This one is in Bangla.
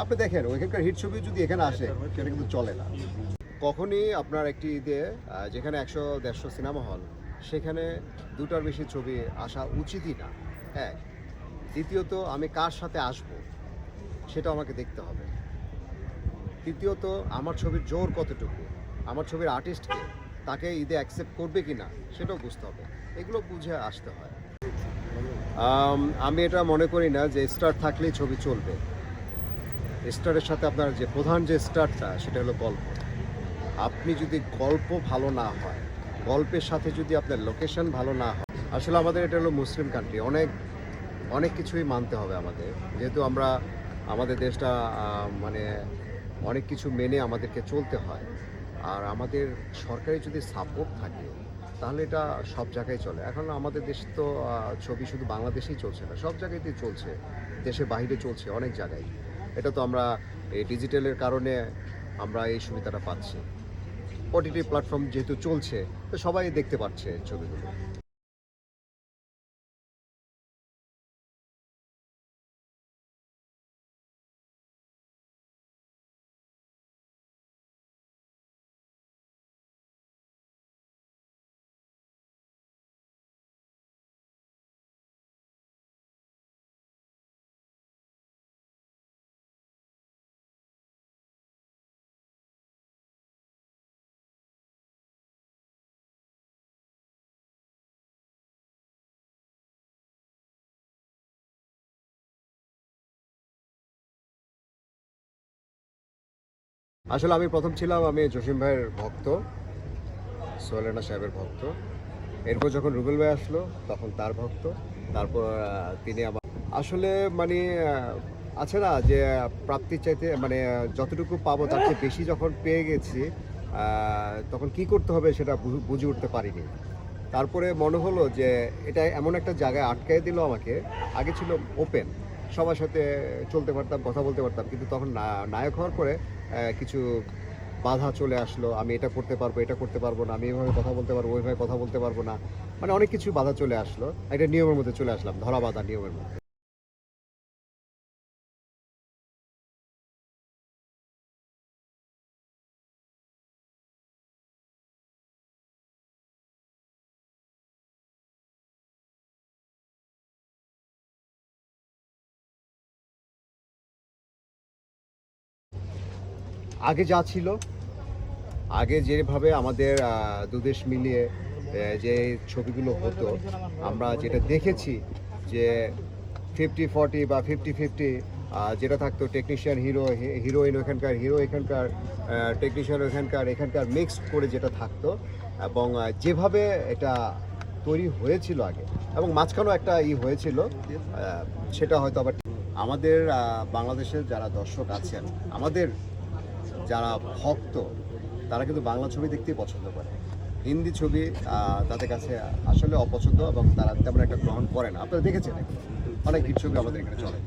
আপনি দেখেন ওইখানকার হিট ছবি যদি এখানে আসে সেটা কিন্তু চলে না। কখনই আপনার একটি ঈদে যেখানে 100-150 সিনেমা হল, সেখানে দুটার বেশি ছবি আসা উচিতই না। হ্যাঁ, দ্বিতীয়ত আমি কার সাথে আসব সেটা আমাকে দেখতে হবে। তৃতীয়ত আমার ছবির জোর কতটুকু, আমার ছবির আর্টিস্টকে তাকে ঈদে অ্যাকসেপ্ট করবে কি না সেটাও বুঝতে হবে। এগুলো বুঝে আসতে হয়। আমি এটা মনে করি না যে স্টার থাকলেই ছবি চলবে। স্টারের সাথে আপনার যে প্রধান যে স্টারটা সেটা হলো গল্প। আপনি যদি গল্প ভালো না হয়, গল্পের সাথে যদি আপনার লোকেশন ভালো না হয়, আসলে আমাদের এটা হলো মুসলিম কান্ট্রি, অনেক অনেক কিছুই মানতে হবে আমাদের, যেহেতু আমরা আমাদের দেশটা মানে অনেক কিছু মেনে আমাদেরকে চলতে হয়। আর আমাদের সরকারি যদি সাপোর্ট থাকে তাহলে এটা সব জায়গায় চলে। এখন আমাদের দেশ তো ছবি শুধু বাংলাদেশেই চলছে না, সব জায়গাতেই চলছে, দেশের বাইরে চলছে অনেক জায়গায়। এটা তো আমরা এই ডিজিটালের কারণে আমরা এই সুবিধাটা পাচ্ছি। ওটিটি প্ল্যাটফর্ম যেহেতু চলছে তো সবাই দেখতে পাচ্ছে ছবিগুলো। আসলে আমি প্রথম ছিলাম, আমি জসিম ভাইয়ের ভক্ত, সোহেল রানা সাহেবের ভক্ত। এরপর যখন রুবেল ভাই আসলো তখন তার ভক্ত। তারপর তিনি আমার আসলে মানে আছে না যে প্রাপ্তির চাইতে মানে যতটুকু পাবো তার চেয়ে বেশি যখন পেয়ে গেছি তখন কি করতে হবে সেটা বুঝে উঠতে পারিনি। তারপরে মনে হলো যে এটা এমন একটা জায়গায় আটকায় দিল আমাকে। আগে ছিল ওপেন, সবার সাথে চলতে পারতাম, কথা বলতে পারতাম, কিন্তু তখন নায়ক হওয়ার পরে কিছু বাধা চলে আসলো। আমি এটা করতে পারবো, এটা করতে পারবো না, আমি এভাবে কথা বলতে পারবো, ওইভাবে কথা বলতে পারবো না, মানে অনেক কিছু বাধা চলে আসলো। একটা নিয়মের মধ্যে চলে আসলাম, ধরা বাঁধা নিয়মের মধ্যে। আগে যা ছিল, আগে যেভাবে আমাদের দুদেশ মিলিয়ে যে ছবিগুলো হতো, আমরা যেটা দেখেছি যে 50-40 বা 50-50 যেটা থাকতো, টেকনিশিয়ান হিরো, হিরোইন ওখানকার, হিরো এখানকার, টেকনিশিয়ান ওখানকার, এখানকার মিক্সড করে যেটা থাকতো, এবং যেভাবে এটা তৈরি হয়েছিল আগে, এবং মাঝখানেও একটা হয়েছিল, সেটা হয়তো আবার আমাদের বাংলাদেশের যারা দর্শক আছেন, আমাদের যারা ভক্ত, তারা কিন্তু বাংলা ছবি দেখতেই পছন্দ করে। হিন্দি ছবি তাদের কাছে আসলে অপছন্দ, এবং তারা তেমন একটা গ্রহণ করে না। আপনারা দেখেছেন অনেক হিট ছবি আমাদের এখানে চলে।